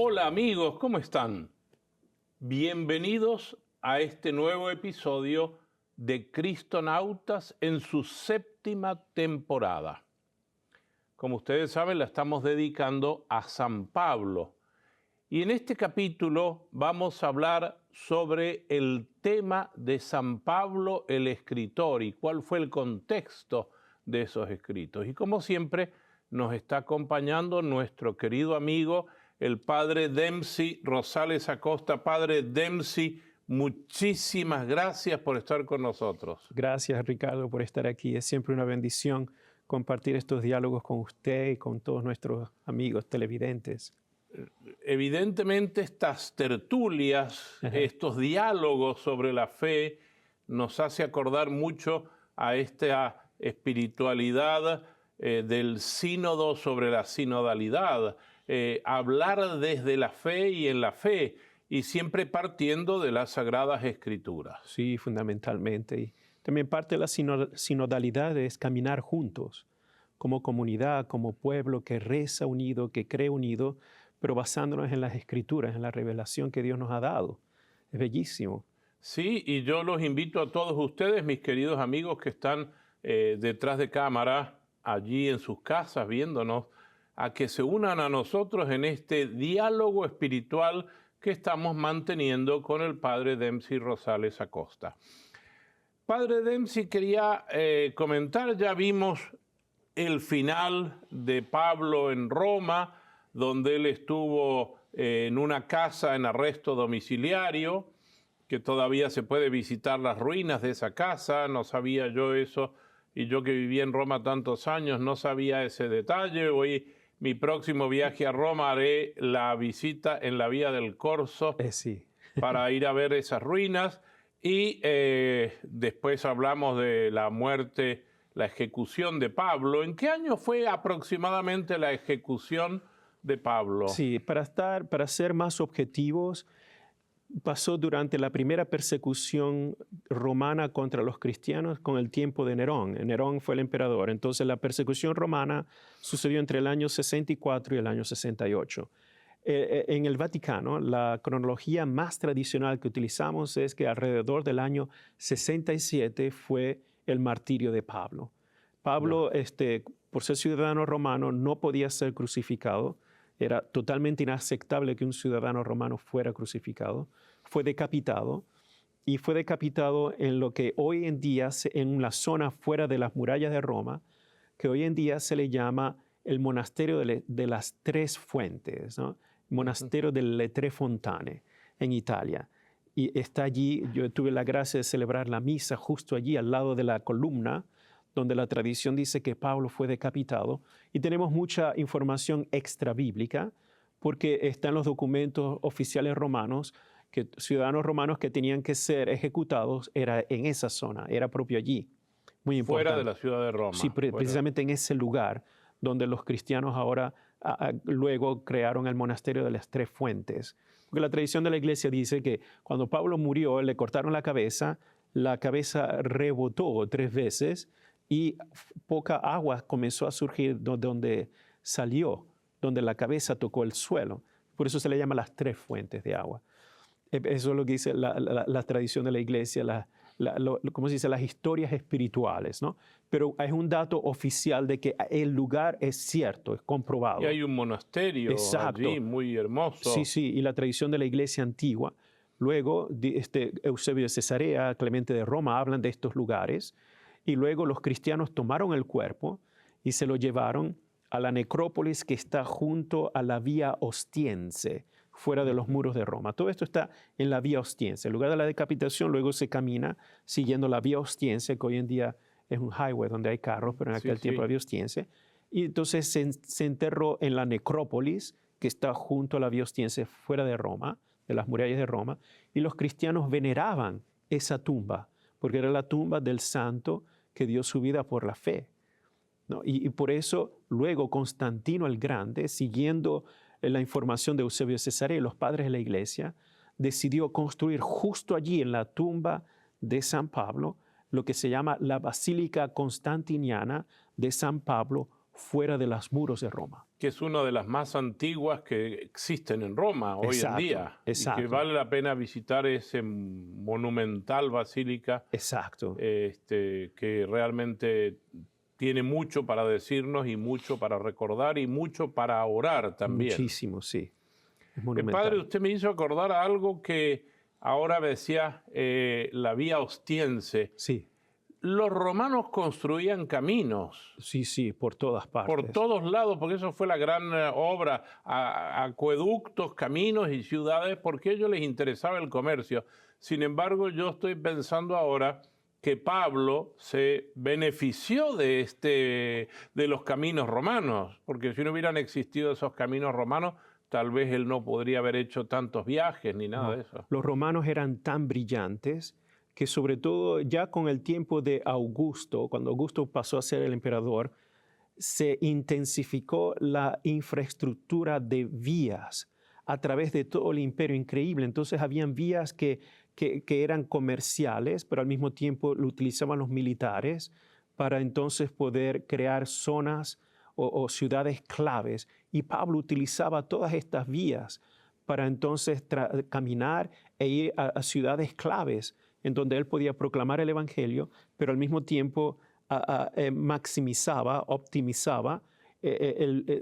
Hola amigos, ¿cómo están? Bienvenidos a este nuevo episodio de Cristonautas en su séptima temporada. Como ustedes saben, la estamos dedicando a San Pablo. Y en este capítulo vamos a hablar sobre el tema de San Pablo el escritor y cuál fue el contexto de esos escritos. Y como siempre, nos está acompañando nuestro querido amigo, el padre Dempsey Rosales Acosta. Padre Dempsey, muchísimas gracias por estar con nosotros. Gracias, Ricardo, por estar aquí. Es siempre una bendición compartir estos diálogos con usted y con todos nuestros amigos televidentes. Evidentemente estas tertulias, estos diálogos sobre la fe, nos hace acordar mucho a esta espiritualidad del sínodo sobre la sinodalidad, hablar desde la fe y en la fe, y siempre partiendo de las Sagradas Escrituras. Sí, fundamentalmente. Y también parte de la sinodalidad es caminar juntos, como comunidad, como pueblo que reza unido, que cree unido, pero basándonos en las Escrituras, en la revelación que Dios nos ha dado. Es bellísimo. Sí, y yo los invito a todos ustedes, mis queridos amigos que están detrás de cámara, allí en sus casas viéndonos, a que se unan a nosotros en este diálogo espiritual que estamos manteniendo con el padre Dempsey Rosales Acosta. Padre Dempsey, quería comentar, ya vimos el final de Pablo en Roma, donde él estuvo en una casa en arresto domiciliario, que todavía se puede visitar las ruinas de esa casa. No sabía yo eso, y yo que viví en Roma tantos años no sabía ese detalle. Hoy, mi próximo viaje a Roma, haré la visita en la Vía del Corso Sí. para ir a ver esas ruinas. Y después hablamos de la muerte, la ejecución de Pablo. ¿En qué año fue aproximadamente la ejecución de Pablo? Sí, para ser más objetivos, pasó durante la primera persecución romana contra los cristianos con el tiempo de Nerón. Nerón fue el emperador. Entonces la persecución romana sucedió entre el año 64 y el año 68. En el Vaticano, la cronología más tradicional que utilizamos es que alrededor del año 67 fue el martirio de Pablo. Pablo, por ser ciudadano romano, no podía ser crucificado. Era totalmente inaceptable que un ciudadano romano fuera crucificado. Fue decapitado, y fue decapitado en lo que hoy en día, en una zona fuera de las murallas de Roma, que hoy en día se le llama el monasterio de las Tres Fuentes, ¿no? Monasterio delle Tre Fontane, en Italia. Y está allí, yo tuve la gracia de celebrar la misa justo allí, al lado de la columna, donde la tradición dice que Pablo fue decapitado. Y tenemos mucha información extra bíblica, porque están los documentos oficiales romanos, que ciudadanos romanos que tenían que ser ejecutados era en esa zona, era propio allí. Muy importante. Fuera de la ciudad de Roma. Sí, precisamente en ese lugar donde los cristianos ahora luego crearon el monasterio de las Tres Fuentes. Porque la tradición de la iglesia dice que cuando Pablo murió, le cortaron la cabeza rebotó 3 veces y poca agua comenzó a surgir donde salió, donde la cabeza tocó el suelo. Por eso se le llama las Tres Fuentes de agua. Eso es lo que dice la tradición de la iglesia, ¿cómo se dice? Las historias espirituales, ¿no? Pero es un dato oficial de que el lugar es cierto, es comprobado. Y hay un monasterio allí muy hermoso. Sí, sí, y la tradición de la iglesia antigua. Luego, Eusebio de Cesarea, Clemente de Roma hablan de estos lugares, y luego los cristianos tomaron el cuerpo y se lo llevaron a la necrópolis que está junto a la Vía Ostiense, fuera de los muros de Roma. Todo esto está en la Vía Ostiense. En lugar de la decapitación, luego se camina siguiendo la Vía Ostiense, que hoy en día es un highway donde hay carros, pero en aquel tiempo la Vía Ostiense. Y entonces se enterró en la necrópolis, que está junto a la Vía Ostiense, fuera de Roma, de las murallas de Roma, y los cristianos veneraban esa tumba, porque era la tumba del santo que dio su vida por la fe, ¿no? Y por eso luego Constantino el Grande, siguiendo la información de Eusebio de Cesarea y los padres de la iglesia, decidió construir justo allí en la tumba de San Pablo lo que se llama la Basílica Constantiniana de San Pablo, fuera de los muros de Roma. que es una de las más antiguas que existen en Roma hoy en día. Exacto. Y que vale la pena visitar esa monumental basílica. Exacto. Que realmente tiene mucho para decirnos y mucho para recordar y mucho para orar también. Muchísimo, sí. Es monumental. Padre, usted me hizo acordar a algo que ahora decía la vía Ostiense. Sí. Los romanos construían caminos. Sí, por todas partes. Por todos lados, porque eso fue la gran obra, acueductos, caminos y ciudades, porque a ellos les interesaba el comercio. Sin embargo, yo estoy pensando ahora que Pablo se benefició de los caminos romanos, porque si no hubieran existido esos caminos romanos, tal vez él no podría haber hecho tantos viajes ni nada de eso. Los romanos eran tan brillantes que sobre todo ya con el tiempo de Augusto, cuando Augusto pasó a ser el emperador, se intensificó la infraestructura de vías a través de todo el imperio, increíble. Entonces habían vías que eran comerciales, pero al mismo tiempo lo utilizaban los militares para entonces poder crear zonas o ciudades claves. Y Pablo utilizaba todas estas vías para entonces caminar e ir a ciudades claves en donde él podía proclamar el evangelio, pero al mismo tiempo maximizaba, optimizaba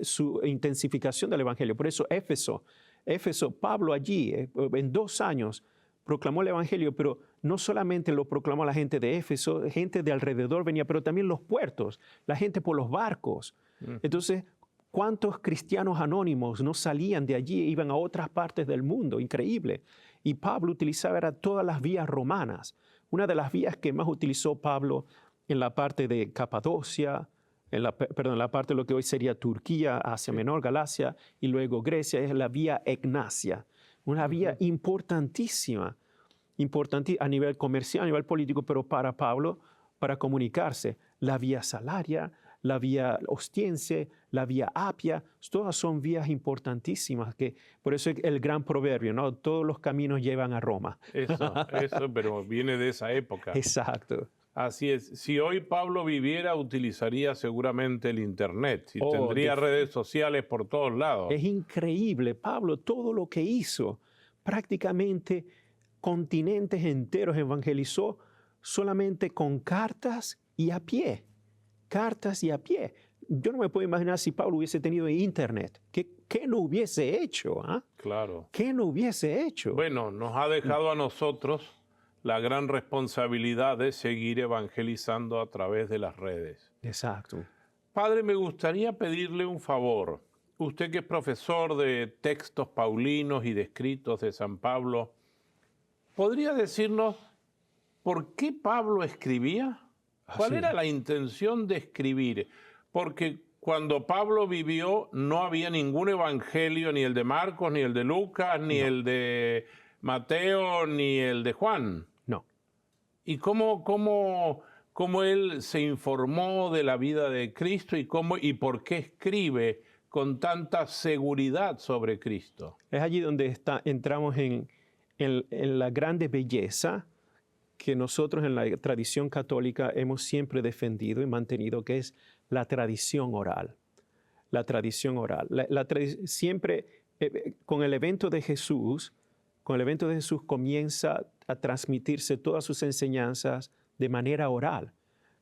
su intensificación del evangelio. Por eso Éfeso, Pablo allí, en 2 años, proclamó el evangelio, pero no solamente lo proclamó la gente de Éfeso, gente de alrededor venía, pero también los puertos, la gente por los barcos. Entonces, ¿cuántos cristianos anónimos no salían de allí e iban a otras partes del mundo? Increíble. Y Pablo utilizaba todas las vías romanas. Una de las vías que más utilizó Pablo en la parte de Capadocia, en la parte de lo que hoy sería Turquía, Asia Menor, Galacia y luego Grecia, es la vía Egnacia. Una vía importantísima a nivel comercial, a nivel político, pero para Pablo, para comunicarse. La vía Salaria, la vía Ostiense, la vía Apia, todas son vías importantísimas, por eso es el gran proverbio, ¿no? Todos los caminos llevan a Roma. Eso, pero viene de esa época. Exacto. Así es. Si hoy Pablo viviera, utilizaría seguramente el Internet y tendría redes sociales por todos lados. Es increíble, Pablo, todo lo que hizo. Prácticamente continentes enteros evangelizó solamente con cartas y a pie. Cartas y a pie. Yo no me puedo imaginar si Pablo hubiese tenido Internet. ¿Qué no hubiese hecho? Claro. ¿Qué no hubiese hecho? Bueno, nos ha dejado a nosotros la gran responsabilidad de seguir evangelizando a través de las redes. Exacto. Padre, me gustaría pedirle un favor. Usted que es profesor de textos paulinos y de escritos de San Pablo, ¿podría decirnos por qué Pablo escribía? ¿Cuál era la intención de escribir? Porque cuando Pablo vivió no había ningún evangelio, ni el de Marcos, ni el de Lucas, ni el de Mateo, ni el de Juan. No. ¿Y cómo él se informó de la vida de Cristo y por qué escribe con tanta seguridad sobre Cristo? Es allí donde entramos en la grande belleza que nosotros en la tradición católica hemos siempre defendido y mantenido, que es la tradición oral. La tradición oral. Siempre con el evento de Jesús, comienza a transmitirse todas sus enseñanzas de manera oral.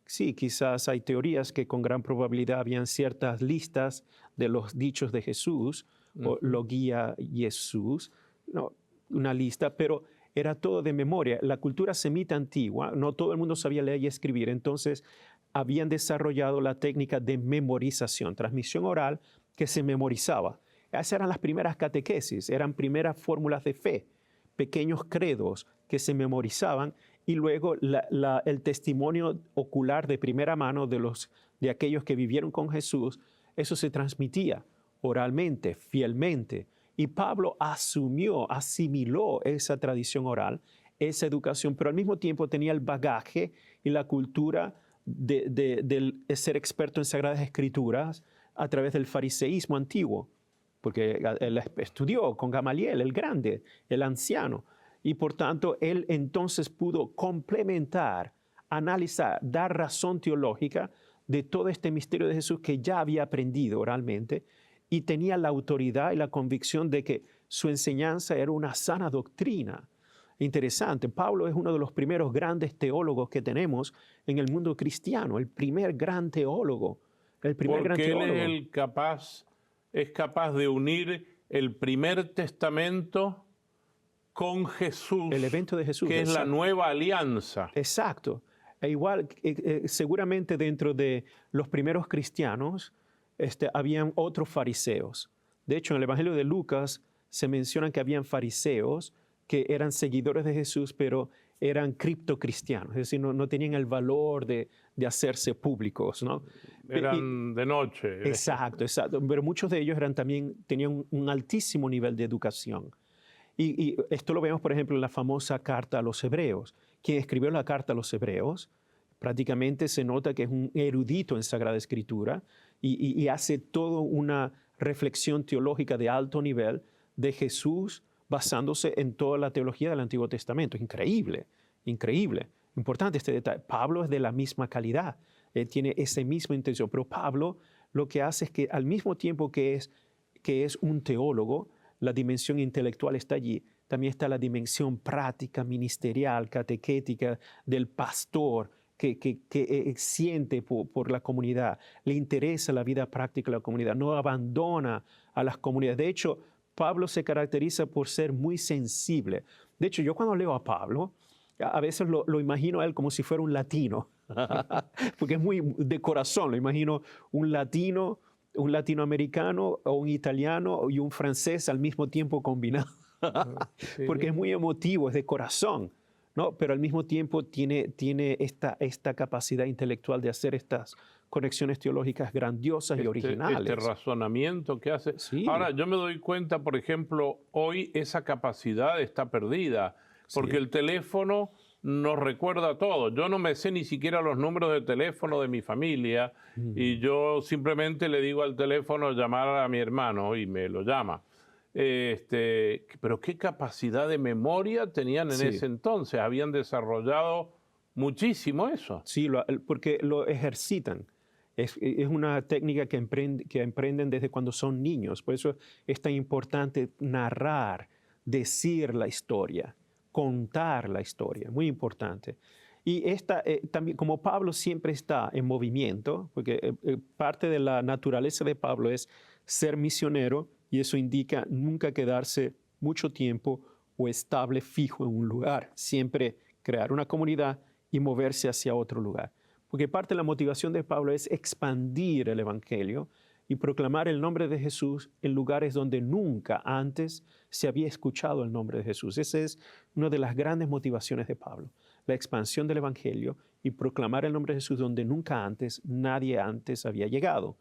Sí, quizás hay teorías que con gran probabilidad habían ciertas listas de los dichos de Jesús, o lo guía Jesús, no, una lista, pero era todo de memoria. La cultura semita antigua, no todo el mundo sabía leer y escribir, entonces habían desarrollado la técnica de memorización, transmisión oral que se memorizaba. Esas eran las primeras catequesis, eran primeras fórmulas de fe, pequeños credos que se memorizaban y luego el testimonio ocular de primera mano de aquellos que vivieron con Jesús, eso se transmitía oralmente, fielmente. Y Pablo asimiló esa tradición oral, esa educación, pero al mismo tiempo tenía el bagaje y la cultura de ser experto en Sagradas Escrituras a través del fariseísmo antiguo, porque él estudió con Gamaliel, el grande, el anciano, y por tanto él entonces pudo complementar, analizar, dar razón teológica de todo este misterio de Jesús que ya había aprendido oralmente, y tenía la autoridad y la convicción de que su enseñanza era una sana doctrina. Interesante, Pablo es uno de los primeros grandes teólogos que tenemos en el mundo cristiano, el primer gran teólogo, el primer gran Porque él teólogo. es capaz de unir el primer testamento con Jesús, El evento de Jesús. que es la Exacto. nueva alianza. Exacto. E igual, seguramente dentro de los primeros cristianos habían otros fariseos. De hecho, en el Evangelio de Lucas se menciona que habían fariseos que eran seguidores de Jesús, pero eran criptocristianos, es decir, no tenían el valor de hacerse públicos, ¿no? Eran de noche. Exacto, exacto. Pero muchos de ellos tenían un altísimo nivel de educación. Y esto lo vemos, por ejemplo, en la famosa carta a los hebreos. Quien escribió la carta a los hebreos prácticamente se nota que es un erudito en Sagrada Escritura y hace toda una reflexión teológica de alto nivel de Jesús basándose en toda la teología del Antiguo Testamento. Increíble, increíble. Importante este detalle. Pablo es de la misma calidad, tiene esa misma intención, pero Pablo lo que hace es que al mismo tiempo que es un teólogo, la dimensión intelectual está allí, también está la dimensión práctica, ministerial, catequética del pastor que siente por la comunidad, le interesa la vida práctica de la comunidad, no abandona a las comunidades. De hecho, Pablo se caracteriza por ser muy sensible. De hecho, yo cuando leo a Pablo, a veces lo imagino a él como si fuera un latino, porque es muy de corazón, lo imagino un latino, un latinoamericano o un italiano y un francés al mismo tiempo combinado, Sí. porque es muy emotivo, es de corazón, ¿no? Pero al mismo tiempo tiene esta capacidad intelectual de hacer estas conexiones teológicas grandiosas y originales. Este razonamiento que hace. Sí. Ahora, yo me doy cuenta, por ejemplo, hoy esa capacidad está perdida, porque Sí. el teléfono nos recuerda todo. Yo no me sé ni siquiera los números de teléfono de mi familia y yo simplemente le digo al teléfono llamar a mi hermano y me lo llama. Pero qué capacidad de memoria tenían en Sí. ese entonces. Habían desarrollado muchísimo eso. Sí, porque lo ejercitan. Es una técnica que emprenden desde cuando son niños. Por eso es tan importante narrar, decir la historia, contar la historia. Muy importante. Y también, como Pablo siempre está en movimiento, porque parte de la naturaleza de Pablo es ser misionero, y eso indica nunca quedarse mucho tiempo o estable, fijo en un lugar. Siempre crear una comunidad y moverse hacia otro lugar. Porque parte de la motivación de Pablo es expandir el Evangelio y proclamar el nombre de Jesús en lugares donde nunca antes se había escuchado el nombre de Jesús. Esa es una de las grandes motivaciones de Pablo, la expansión del Evangelio y proclamar el nombre de Jesús donde nunca antes, nadie antes había llegado.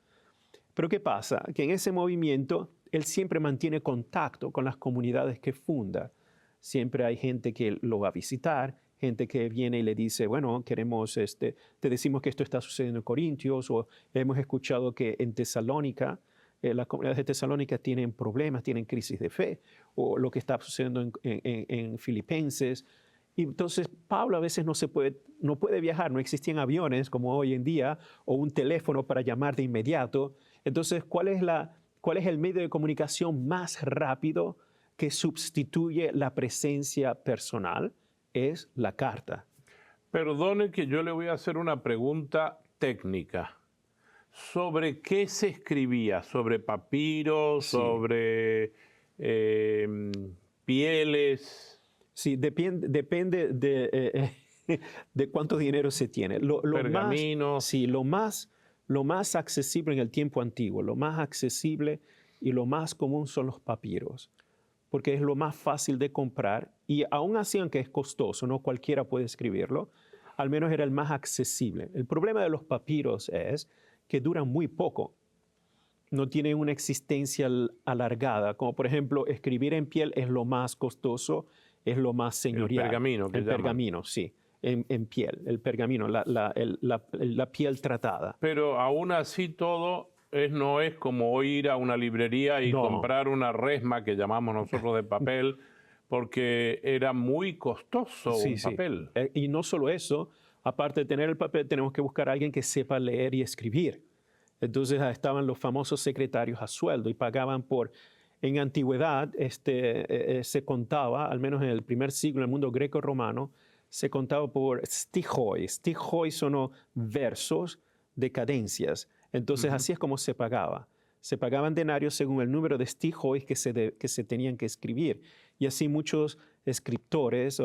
Pero ¿qué pasa? Que en ese movimiento él siempre mantiene contacto con las comunidades que funda. Siempre hay gente que lo va a visitar, gente que viene y le dice, bueno, queremos, te decimos que esto está sucediendo en Corintios, o hemos escuchado que en Tesalónica, las comunidades de Tesalónica tienen problemas, tienen crisis de fe, o lo que está sucediendo en Filipenses. Y entonces Pablo a veces no puede viajar, no existían aviones como hoy en día, o un teléfono para llamar de inmediato. Entonces, ¿cuál es el medio de comunicación más rápido que sustituye la presencia personal? Es la carta. Perdone que yo le voy a hacer una pregunta técnica. ¿Sobre qué se escribía? ¿Sobre papiros? Sí. ¿Sobre pieles? Sí, depende de cuánto dinero se tiene. Pergaminos. Lo más accesible en el tiempo antiguo, lo más accesible y lo más común son los papiros, porque es lo más fácil de comprar y aún así, aunque es costoso, no cualquiera puede escribirlo, al menos era el más accesible. El problema de los papiros es que duran muy poco, no tienen una existencia alargada, como por ejemplo escribir en piel es lo más costoso, es lo más señorial. El pergamino. El pergamino, sí, en piel, el pergamino, la piel tratada. Pero aún así todo no es como ir a una librería y comprar una resma que llamamos nosotros de papel, porque era muy costoso un papel. Y no solo eso, aparte de tener el papel, tenemos que buscar a alguien que sepa leer y escribir. Entonces estaban los famosos secretarios a sueldo y pagaban por... En antigüedad se contaba, al menos en el primer siglo, en el mundo greco-romano, se contaba por stihoi. Stihoi son versos de cadencias. Entonces así es como se pagaba. Se pagaban denarios según el número de stihoi que se tenían que escribir. Y así muchos escritores,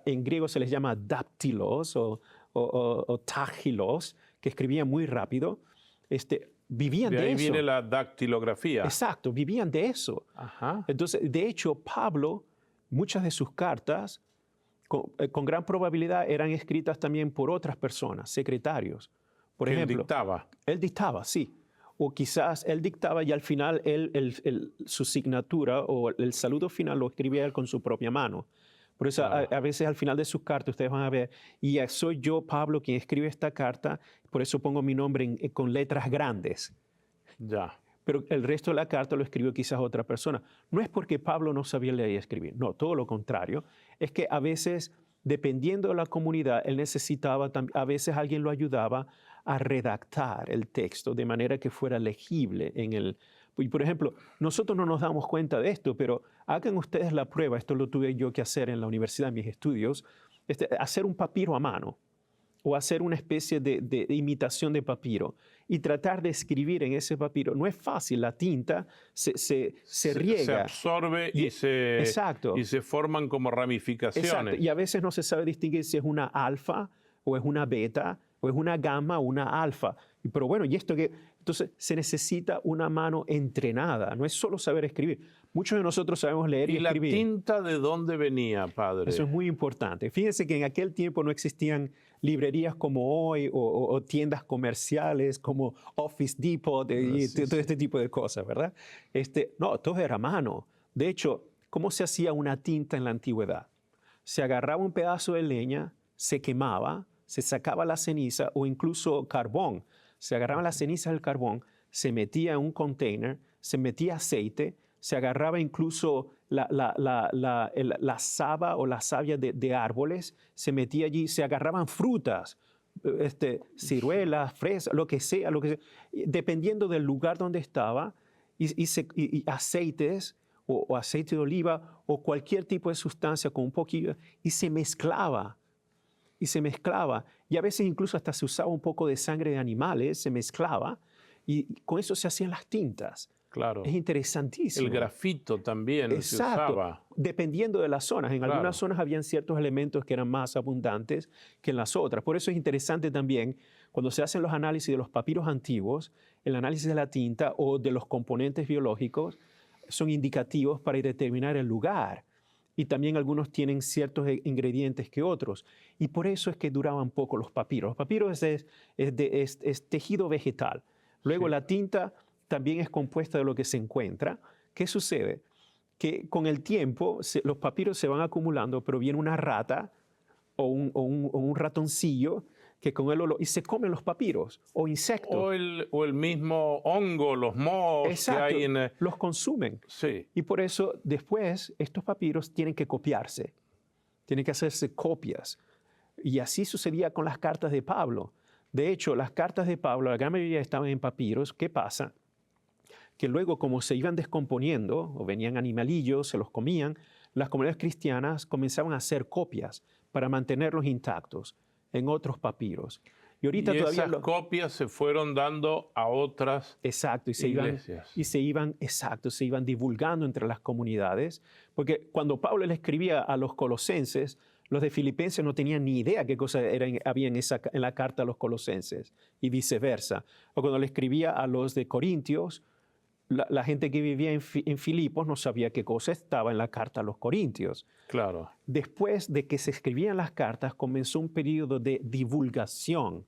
en griego se les llama daptilos o tagilos, que escribían muy rápido, vivían de eso. De ahí viene la dactilografía. Exacto, vivían de eso. Ajá. Entonces, de hecho, Pablo, muchas de sus cartas, con gran probabilidad eran escritas también por otras personas, secretarios. Por ejemplo, él dictaba. Él dictaba, sí. O quizás él dictaba y al final su signatura o el saludo final lo escribía él con su propia mano. Por eso a veces al final de sus cartas ustedes van a ver, y soy yo, Pablo, quien escribe esta carta, por eso pongo mi nombre con letras grandes. Ya. Pero el resto de la carta lo escribió quizás otra persona. No es porque Pablo no sabía leer y escribir, no, todo lo contrario. Es que a veces, dependiendo de la comunidad, él necesitaba, a veces alguien lo ayudaba a redactar el texto de manera que fuera legible en el... Y por ejemplo, nosotros no nos damos cuenta de esto, pero hagan ustedes la prueba, esto lo tuve yo que hacer en la universidad, en mis estudios, hacer un papiro a mano o hacer una especie de imitación de papiro y tratar de escribir en ese papiro. No es fácil, la tinta se riega. Se absorbe y se forman como ramificaciones. Exacto, y a veces no se sabe distinguir si es una alfa o es una beta o es una gamma o una alfa. Pero bueno, y esto que... Entonces, se necesita una mano entrenada, no es solo saber escribir. Muchos de nosotros sabemos leer y escribir. ¿Y la tinta de dónde venía, padre? Eso es muy importante. Fíjense que en aquel tiempo no existían librerías como hoy o tiendas comerciales como Office Depot y todo este tipo de cosas, ¿verdad? No, todo era a mano. De hecho, ¿cómo se hacía una tinta en la antigüedad? Se agarraba un pedazo de leña, se quemaba, se sacaba la ceniza o incluso carbón. Se agarraban las cenizas del carbón, se metía en un container, se metía aceite, se agarraba incluso la saba o la savia de árboles, se metía allí, se agarraban frutas, ciruelas, fresas, lo que sea, dependiendo del lugar donde estaba, y aceites o aceite de oliva o cualquier tipo de sustancia con un poquillo, y se mezclaba. Y a veces incluso hasta se usaba un poco de sangre de animales, se mezclaba, y con eso se hacían las tintas. Claro. Es interesantísimo. El grafito también se usaba. Dependiendo de las zonas. En algunas zonas habían ciertos elementos que eran más abundantes que en las otras. Por eso es interesante también, cuando se hacen los análisis de los papiros antiguos, el análisis de la tinta o de los componentes biológicos son indicativos para determinar el lugar. Y también algunos tienen ciertos ingredientes que otros. Y por eso es que duraban poco los papiros. Los papiros es tejido vegetal. Luego la tinta también es compuesta de lo que se encuentra. ¿Qué sucede? Que con el tiempo los papiros se van acumulando, pero viene una rata o un ratoncillo que con él y se comen los papiros o insectos. O el mismo hongo, los mohos. Exacto, que hay los consumen. Sí. Y por eso después estos papiros tienen que copiarse, tienen que hacerse copias. Y así sucedía con las cartas de Pablo. De hecho, las cartas de Pablo, la gran mayoría estaban en papiros. ¿Qué pasa? Que luego, como se iban descomponiendo, o venían animalillos, se los comían, las comunidades cristianas comenzaban a hacer copias para mantenerlos intactos en otros papiros. Y ahorita todavía esas copias se fueron dando a otras iglesias. Se iban divulgando entre las comunidades, porque cuando Pablo le escribía a los colosenses, los de Filipenses no tenían ni idea qué cosa había en la carta a los colosenses, y viceversa. O cuando le escribía a los de Corintios, la gente que vivía en Filipos no sabía qué cosa estaba en la carta a los Corintios. Claro. Después de que se escribían las cartas, comenzó un periodo de divulgación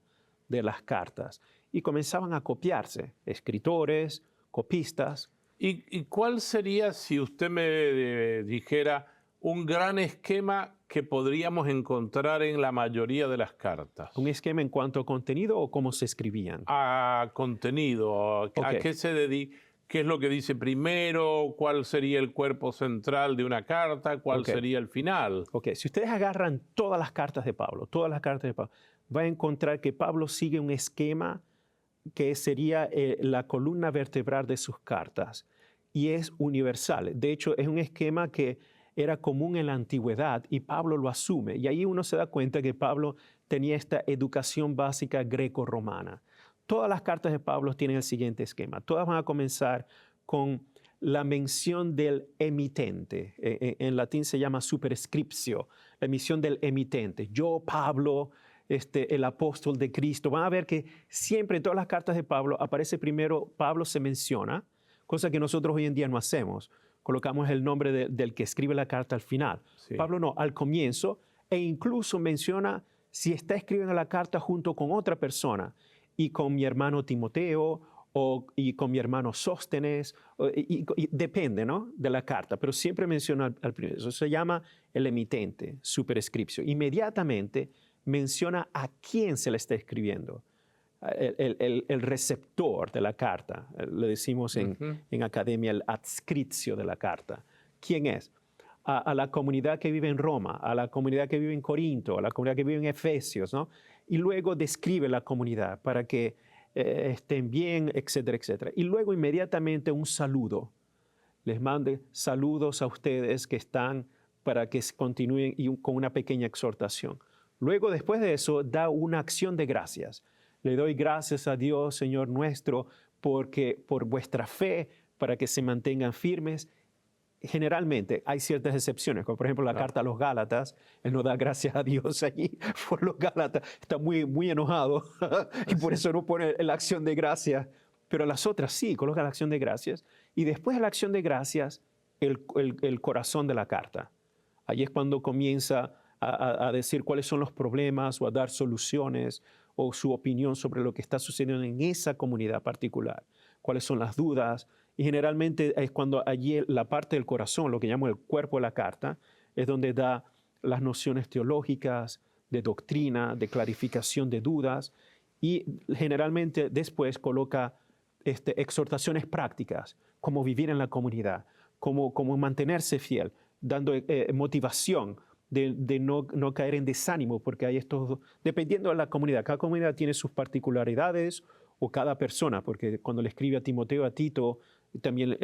de las cartas y comenzaban a copiarse escritores, copistas. ¿Y cuál sería, si usted me dijera, un gran esquema que podríamos encontrar en la mayoría de las cartas? ¿Un esquema en cuanto a contenido o cómo se escribían? A contenido. ¿A qué se dedica? ¿Qué es lo que dice primero? ¿Cuál sería el cuerpo central de una carta? ¿Cuál sería el final? Si ustedes agarran todas las cartas de Pablo, va a encontrar que Pablo sigue un esquema que sería la columna vertebral de sus cartas y es universal. De hecho, es un esquema que era común en la antigüedad y Pablo lo asume. Y ahí uno se da cuenta que Pablo tenía esta educación básica greco-romana. Todas las cartas de Pablo tienen el siguiente esquema. Todas van a comenzar con la mención del emitente. En latín se llama superscriptio, la emisión del emitente. Yo, Pablo, el apóstol de Cristo. Van a ver que siempre en todas las cartas de Pablo aparece primero, Pablo se menciona, cosa que nosotros hoy en día no hacemos. Colocamos el nombre del que escribe la carta al final. Sí. Pablo no, al comienzo, e incluso menciona si está escribiendo la carta junto con otra persona, y con mi hermano Timoteo, y con mi hermano Sóstenes, y depende, ¿no?, de la carta, pero siempre menciona al primero. Eso se llama el emitente, superscriptio. Inmediatamente menciona a quién se le está escribiendo, el receptor de la carta. Le decimos en academia el adscriptio de la carta. ¿Quién es? A la comunidad que vive en Roma, a la comunidad que vive en Corinto, a la comunidad que vive en Efesios, ¿no? Y luego describe la comunidad para que estén bien, etcétera, etcétera. Y luego inmediatamente un saludo. Les mande saludos a ustedes que están para que continúen con una pequeña exhortación. Luego, después de eso, da una acción de gracias. Le doy gracias a Dios, Señor nuestro, por vuestra fe, para que se mantengan firmes. Generalmente hay ciertas excepciones, como por ejemplo la carta a los Gálatas. Él no da gracias a Dios allí por los Gálatas. Está muy, muy enojado y por eso no pone la acción de gracias. Pero las otras sí, coloca la acción de gracias. Y después de la acción de gracias, el corazón de la carta. Allí es cuando comienza a decir cuáles son los problemas o a dar soluciones o su opinión sobre lo que está sucediendo en esa comunidad particular, cuáles son las dudas. Y generalmente es cuando allí la parte del corazón, lo que llamo el cuerpo de la carta, es donde da las nociones teológicas, de doctrina, de clarificación de dudas, y generalmente después coloca exhortaciones prácticas, cómo vivir en la comunidad, cómo mantenerse fiel, dando motivación de no caer en desánimo, porque hay estos, dependiendo de la comunidad, cada comunidad tiene sus particularidades, o cada persona, porque cuando le escribe a Timoteo, a Tito, también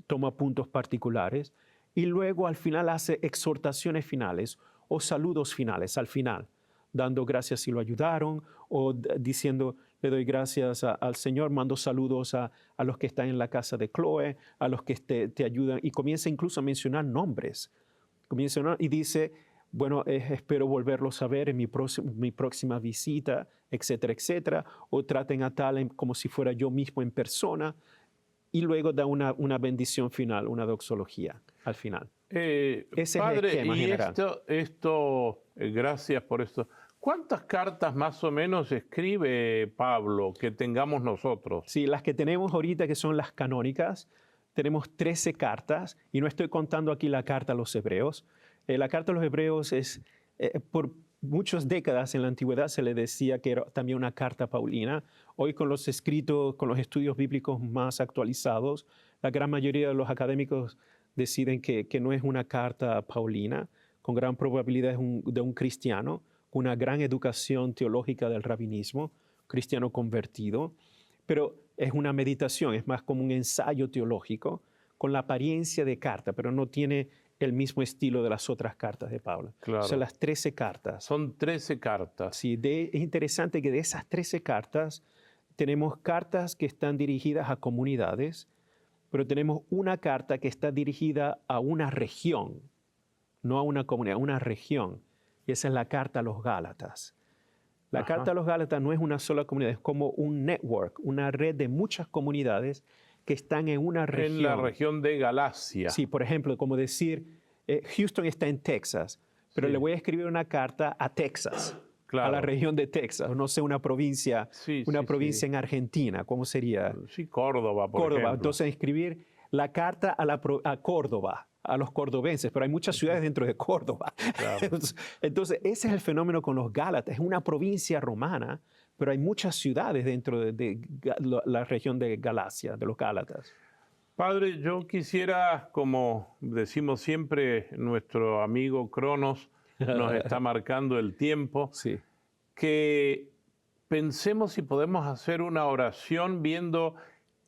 toma puntos particulares, y luego al final hace exhortaciones finales o saludos finales al final, dando gracias si lo ayudaron, o diciendo, le doy gracias al Señor, mando saludos a los que están en la casa de Chloe, a los que te ayudan, y comienza incluso a mencionar nombres. Y dice, bueno, espero volverlos a ver en mi próxima visita, etcétera, etcétera, o traten a tal como si fuera yo mismo en persona, y luego da una bendición final, una doxología al final. Ese padre, es el esquema general. Gracias por esto. ¿Cuántas cartas más o menos escribe Pablo que tengamos nosotros? Sí, las que tenemos ahorita, que son las canónicas, tenemos 13 cartas, y no estoy contando aquí la carta a los hebreos. La carta a los hebreos es, por muchas décadas en la antigüedad se le decía que era también una carta paulina. Hoy con los escritos, con los estudios bíblicos más actualizados, la gran mayoría de los académicos deciden que no es una carta paulina, con gran probabilidad es de un cristiano, con una gran educación teológica del rabinismo, cristiano convertido, pero es una meditación, es más como un ensayo teológico, con la apariencia de carta, pero no tiene el mismo estilo de las otras cartas de Pablo. Claro. Son las 13 cartas. Son 13 cartas. Sí, es interesante que de esas 13 cartas tenemos cartas que están dirigidas a comunidades, pero tenemos una carta que está dirigida a una región, no a una comunidad, a una región. Y esa es la carta a los Gálatas. La carta a los Gálatas no es una sola comunidad, es como un network, una red de muchas comunidades que están en una región. En la región de Galacia. Sí, por ejemplo, como decir, Houston está en Texas, pero le voy a escribir una carta a Texas, claro, a la región de Texas, no sé, una provincia en Argentina, ¿cómo sería? Sí, Córdoba, por ejemplo. Entonces escribir la carta a Córdoba, a los cordobenses, pero hay muchas ciudades dentro de Córdoba. Claro. Entonces, ese es el fenómeno con los Gálatas. Es una provincia romana, pero hay muchas ciudades dentro de la región de Galacia, de los Gálatas. Padre, yo quisiera, como decimos siempre, nuestro amigo Cronos nos está marcando el tiempo, sí, que pensemos si podemos hacer una oración viendo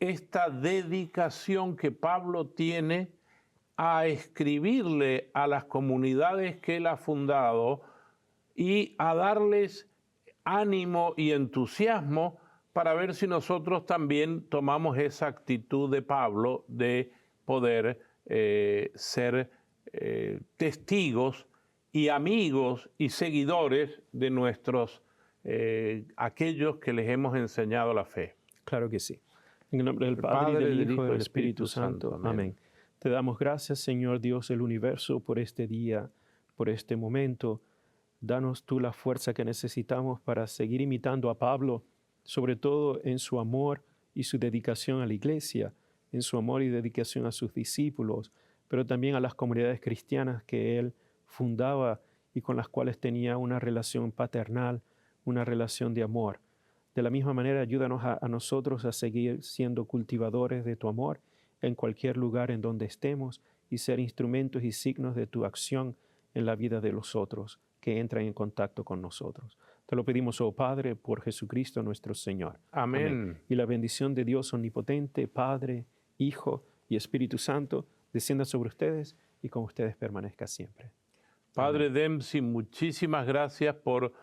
esta dedicación que Pablo tiene a escribirle a las comunidades que él ha fundado y a darles ánimo y entusiasmo para ver si nosotros también tomamos esa actitud de Pablo de poder ser testigos y amigos y seguidores de nuestros, aquellos que les hemos enseñado la fe. Claro que sí. En el nombre del Padre, y del Hijo y del Espíritu Santo. Amén. Te damos gracias, Señor Dios del universo, por este día, por este momento. Danos tú la fuerza que necesitamos para seguir imitando a Pablo, sobre todo en su amor y su dedicación a la iglesia, en su amor y dedicación a sus discípulos, pero también a las comunidades cristianas que él fundaba y con las cuales tenía una relación paternal, una relación de amor. De la misma manera, ayúdanos a nosotros a seguir siendo cultivadores de tu amor en cualquier lugar en donde estemos y ser instrumentos y signos de tu acción en la vida de los otros que entran en contacto con nosotros. Te lo pedimos, oh Padre, por Jesucristo nuestro Señor. Amén. Y la bendición de Dios omnipotente, Padre, Hijo y Espíritu Santo, descienda sobre ustedes y con ustedes permanezca siempre. Padre Dempsey, muchísimas gracias por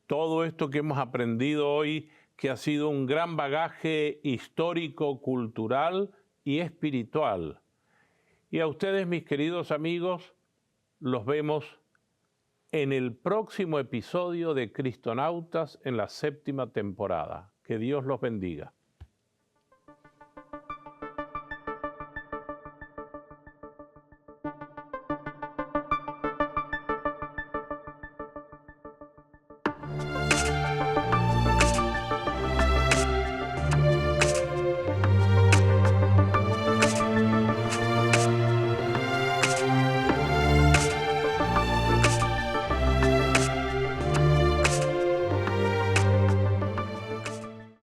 todo esto que hemos aprendido hoy, que ha sido un gran bagaje histórico, cultural y espiritual. Y a ustedes, mis queridos amigos, los vemos en el próximo episodio de Cristonautas en la 7ª temporada. Que Dios los bendiga.